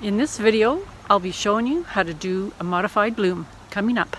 In this video, I'll be showing you how to do a modified bloom coming up.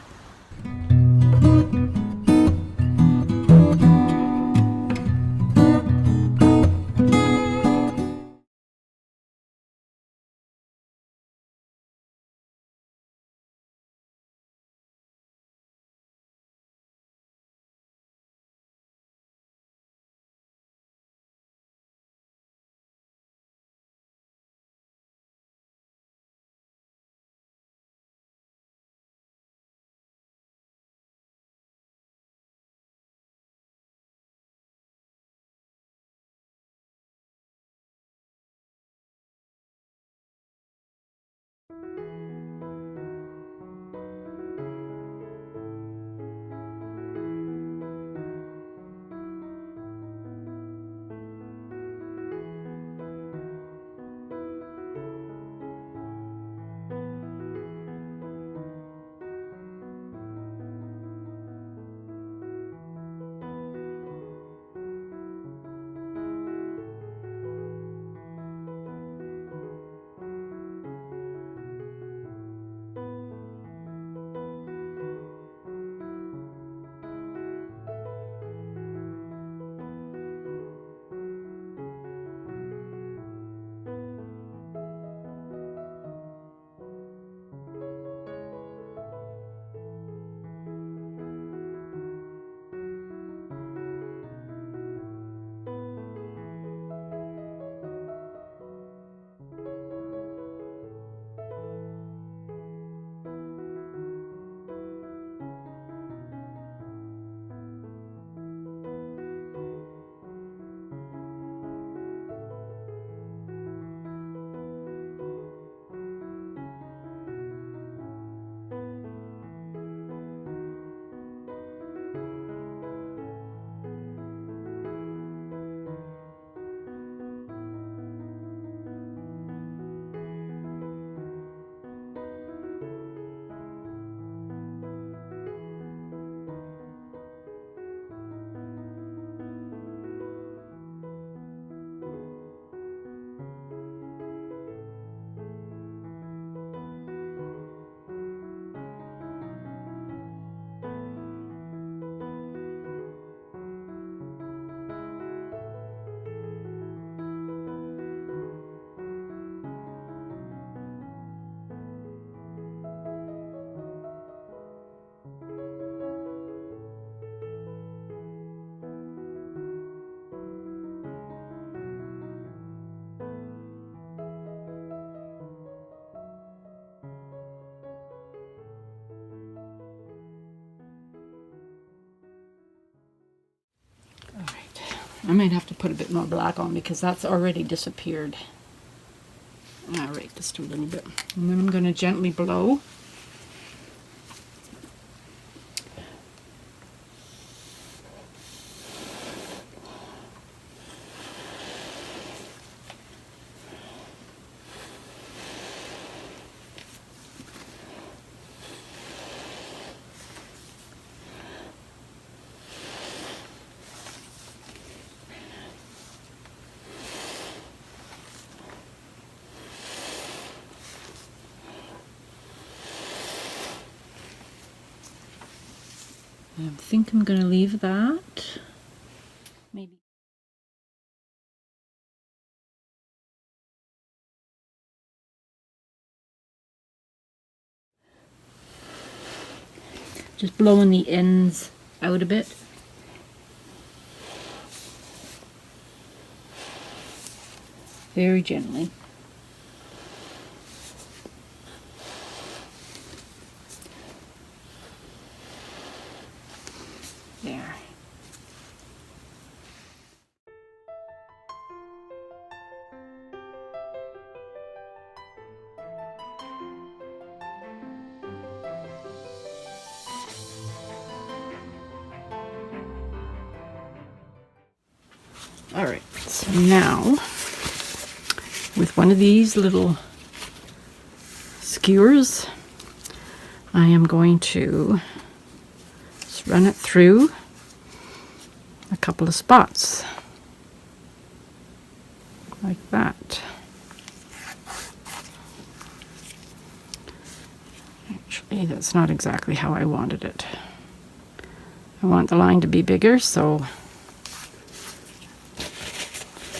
I might have to put a bit more black on because that's already disappeared. Alright, just a little bit. And then I'm going to gently blow. I think I'm going to leave that. Maybe. Just blowing the ends out a bit. Very gently. There. All right, so now with one of these little skewers, I am going to just run it through a couple of spots like that. Actually, that's not exactly how I wanted it. I want the line to be bigger, so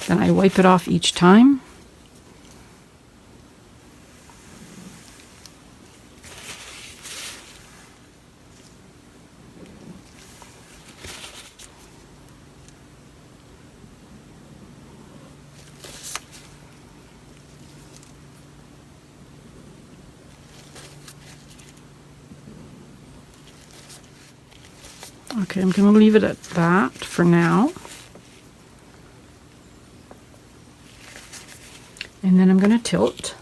then I wipe it off each time. Okay, I'm going to leave it at that for now. And then I'm going to tilt.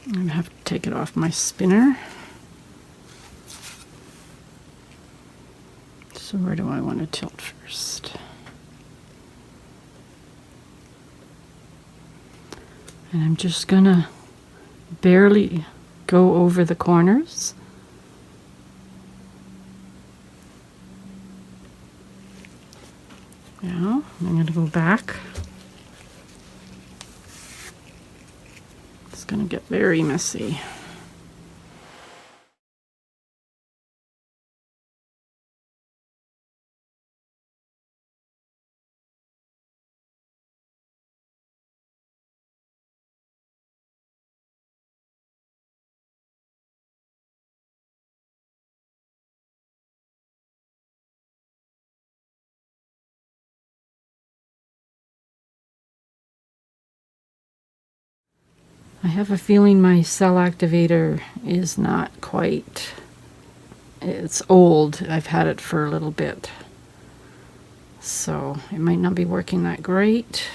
I'm going to have to take it off my spinner. So where do I want to tilt first? And I'm just going to barely go over the corners. Now I'm going to go back. It's going to get very messy. I have a feeling my cell activator is not quite, it's old. I've had it for a little bit. So it might not be working that great.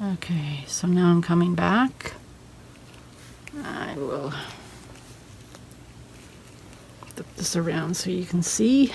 Okay, so now I'm coming back. I will flip this around so you can see.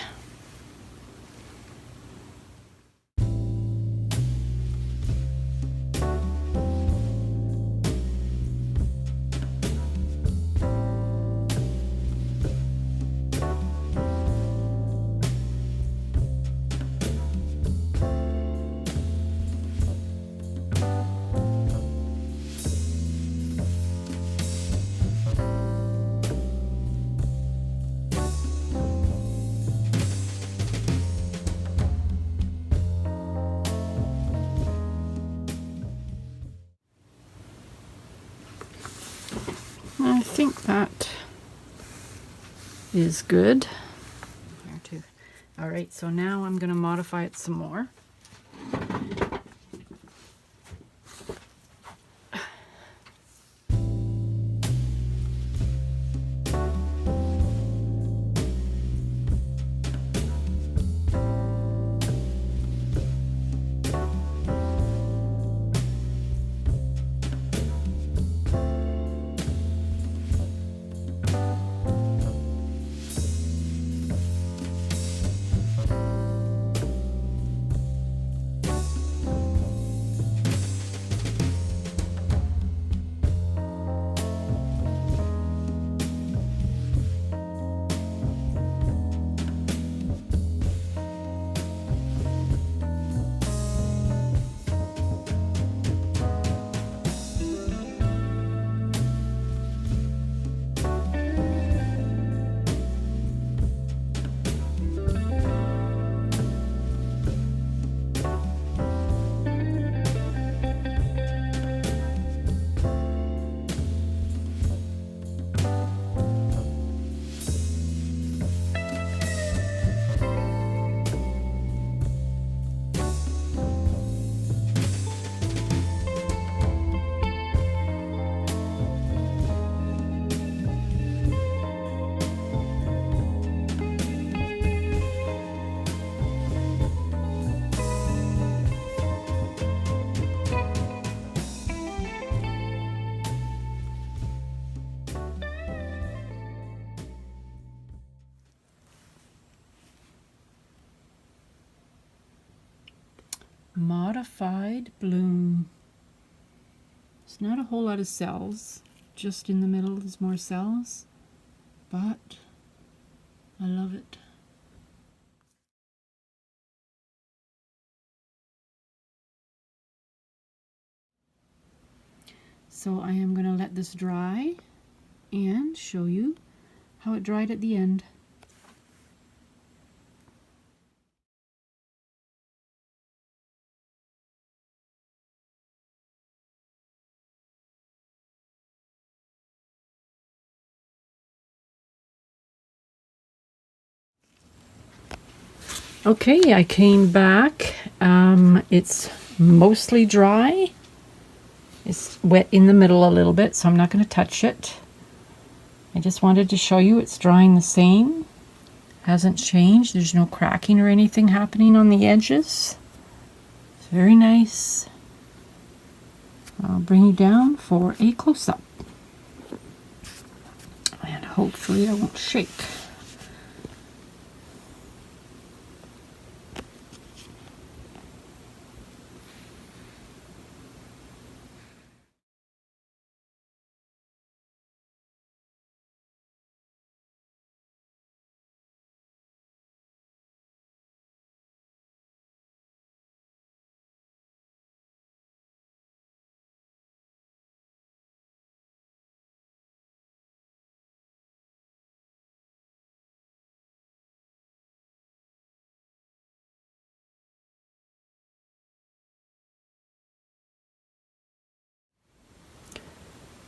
I think that is good. All right, so now I'm going to modify it some more. Modified bloom. It's not a whole lot of cells, just in the middle there's more cells, but I love it. So I am going to let this dry and show you how it dried at the end. Okay, I came back. It's mostly dry. It's wet in the middle a little bit, so I'm not going to touch it. I just wanted to show you it's drying the same. Hasn't changed. There's no cracking or anything happening on the edges. It's very nice. I'll bring you down for a close-up. And hopefully I won't shake.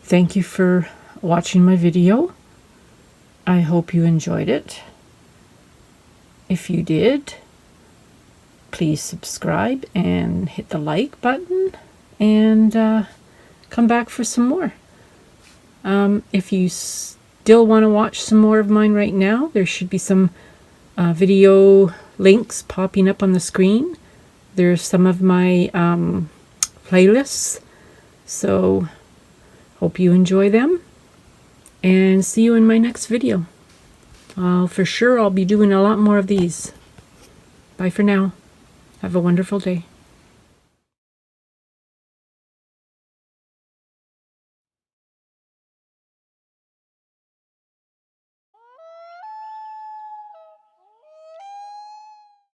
Thank you for watching my video. I hope you enjoyed it. If you did, please subscribe and hit the like button and come back for some more. If you still want to watch some more of mine right now, there should be some video links popping up on the screen. There's some of my playlists, so hope you enjoy them, and see you in my next video. For sure I'll be doing a lot more of these. Bye for now. Have a wonderful day.